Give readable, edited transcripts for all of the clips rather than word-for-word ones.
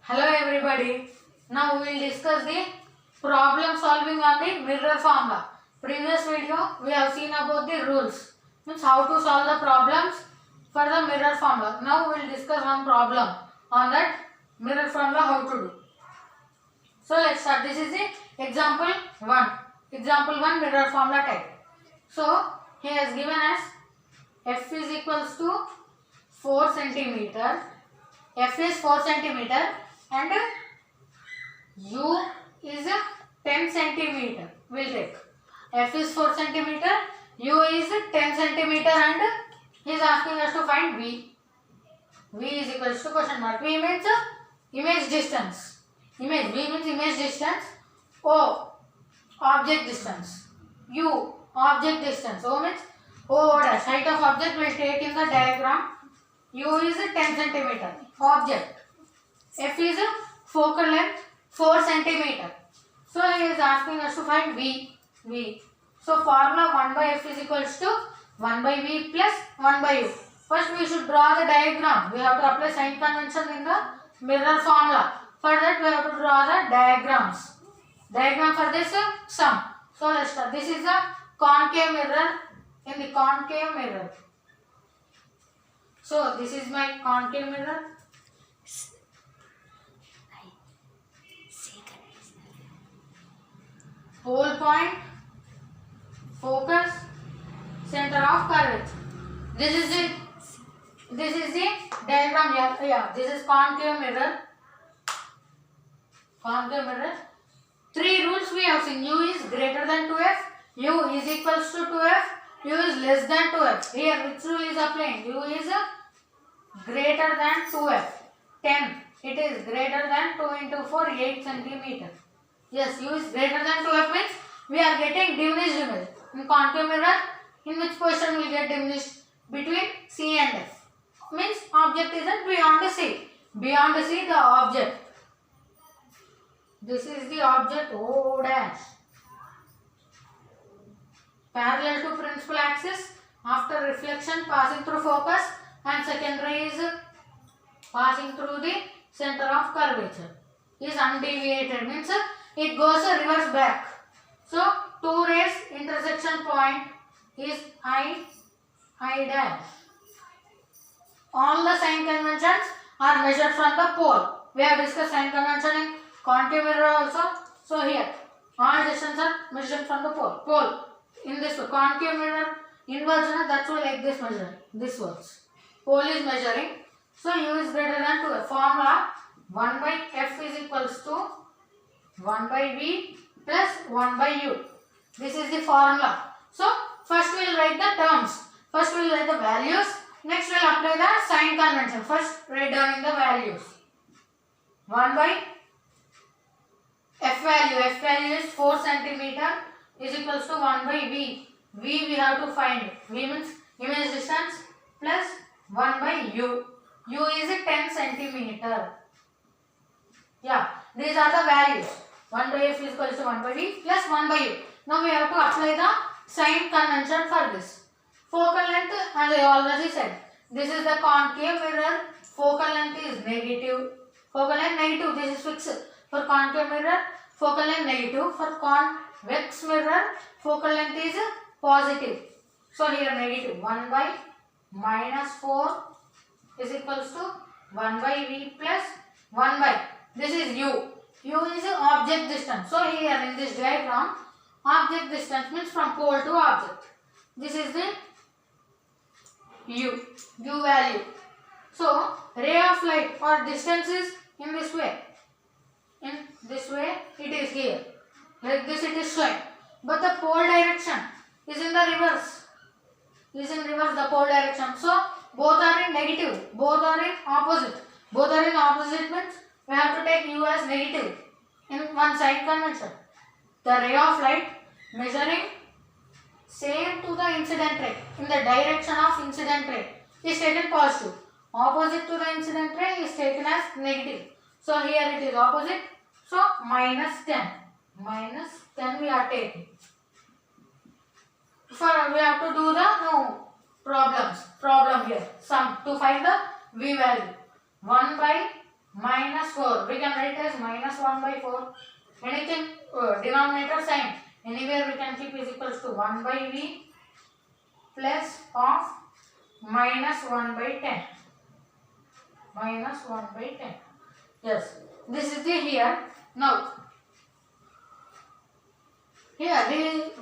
Hello everybody. Now we will discuss the problem solving on the mirror formula. Previous video we have seen about the rules, means how to solve the problems for the mirror formula. Now we will discuss one problem on that mirror formula how to do. So let's start. This is the example 1. Example 1 mirror formula type. So he has given us f is equals to 4 centimeter. F is 4 centimeter and U is 10 centimeter. We'll take F is 4 centimeter, U is 10 centimeter, and he is asking us to find V. V is equals to question mark. V means image distance. V means image distance. O object distance. U object distance. O means O dash height of object will take in the diagram. U is 10 centimeter. Object. F is focal length 4 centimeter. So he is asking us to find V. So formula 1 by F is equals to 1 by V plus 1 by U. First we should draw the diagram. We have to apply sign convention in the mirror formula. For that we have to draw the diagrams. Diagram for this sum. So let's start. This is a concave mirror. In the concave mirror. So this is my concave mirror. Pole point, focus, center of curvature. This is the diagram. Yeah. This is concave mirror. Concave mirror. 3 rules we have seen. U is greater than 2f. U is equals to 2f. U is less than 2f. Here which rule is applying? U is greater than 2f. 10. It is greater than 2 into 4, 8 centimeter. Yes, U is greater than 2f means we are getting diminished image. In concave mirror, in which position we get diminished? Between C and F. Means object isn't beyond C. Beyond C the object. This is the object O dash. Parallel to principal axis after reflection passing through focus, and second ray is passing through the center of curvature. Is undeviated means it goes reverse back. So 2 rays intersection point is I dash. All the sign conventions are measured from the pole. We have discussed sign convention in concave mirror also. So here all distances are measured from the pole. In this concave mirror inversion, that's why like this measure. This works. Pole is measuring. So U is greater than 2. Formula 1 by F is equals to 1 by V plus 1 by U. This is the formula. So first we will write the terms. First we will write the values. Next we will apply the sign convention. First write down in the values. 1 by F value is 4 centimeter is equals to 1 by V. V we have to find. V means image distance plus 1 by U. U is 10 centimeter. Yeah, these are the values. 1 by F is equals to 1 by V plus 1 by U. Now we have to apply the sign convention for this. Focal length, as I already said, this is the concave mirror. Focal length is negative. Focal length negative, this is fixed. For concave mirror, focal length negative. For convex mirror, focal length is positive. So here negative 1 by minus 4 is equals to 1 by V plus 1 by, this is U. U is object distance. So here in this diagram, object distance means from pole to object. This is the U value. So ray of light or distance is in this way. In this way it is here. Like this it is showing. But the pole direction is in the reverse. Is in reverse the pole direction. So both are in negative. Both are in opposite. Both are in opposite means we have to take U as negative in one sign convention. The ray of light measuring same to the incident ray in the direction of incident ray is taken positive. Opposite to the incident ray is taken as negative. So here it is opposite. So minus 10. Minus 10 we are taking. We have to do the problem here. Sum to find the V value. 1 by minus 4. We it as minus 1 by 4. Anything denominator sign. Anywhere we can keep is equals to 1 by v plus of minus 1 by 10. Minus 1 by 10. Yes. This is the here. Now, here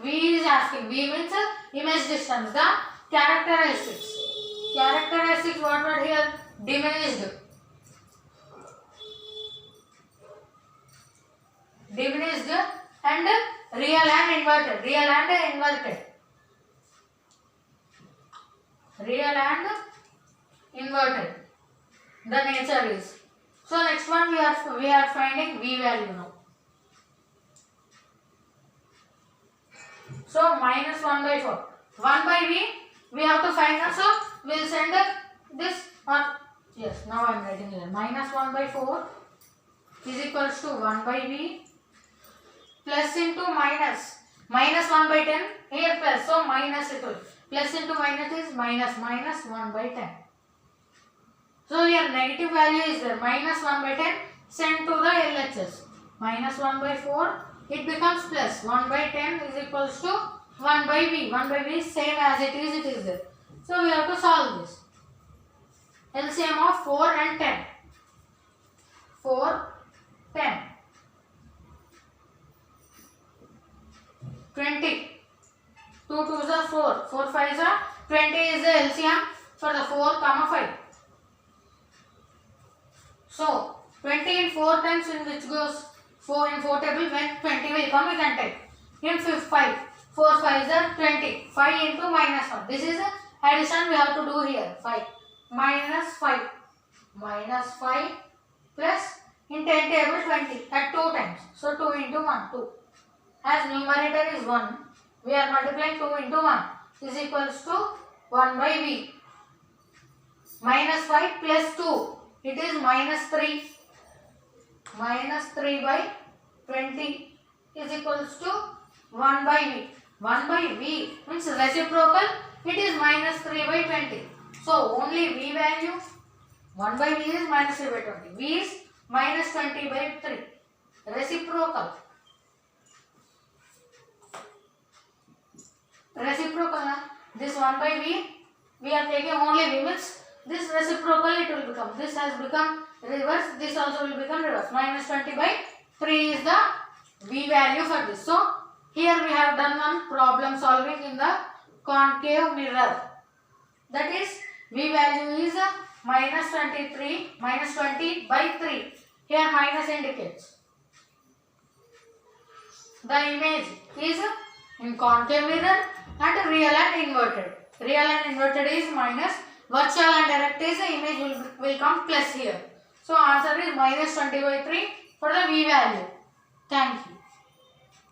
V is asking. V means image distance. The characteristics. Characteristics what were here? Diminished. Diminished and real and inverted. Real and inverted. Real and inverted. The nature is. So next one we are finding V value now. So minus 1 by 4. 1 by V we have to find out. So we will send this or yes, now I am writing here. Minus 1 by 4 is equals to 1 by V plus into minus. Minus 1 by 10 here plus. So minus it will. Plus into minus is minus 1 by 10. So here negative value is there. Minus 1 by 10 sent to the LHS. Minus 1 by 4 it becomes plus 1 by 10 is equals to 1 by V. 1 by V is same as it is there. So we have to solve this. LCM of 4 and 10. 4, 10. 20. 2 2s are 4. 4 5s are 20 is the LCM for the 4, 5. So 20 in 4 times in which goes 4 in 4 table when 20 will come we can take. In 5, 4 5s are 20. 5 into minus 1. This is the addition we have to do here. 5 minus 5 minus 5 plus in 10 table 20 at 2 times. So 2 into 1 2. As numerator is 1 we are multiplying 2 into 1 is equals to 1 by V. Minus 5 plus 2 it is minus 3. Minus 3 by 20 is equals to 1 by V. 1 by V means reciprocal it is minus 3 by 20. So only V value 1 by V is minus 3 by 20. V is minus 20 by 3. Reciprocal. Reciprocal. This 1 by V we are taking only V means this reciprocal it will become. This has become reverse. This also will become reverse. Minus 20 by 3 is the V value for this. So here we have done one problem solving in the concave mirror. That is V value is minus 23 minus 20 by 3. Here minus indicates. The image is in concave mirror and real and inverted. Real and inverted is minus. Virtual and direct is the image will come plus here. So answer is minus 20 by 3 for the V value. Thank you.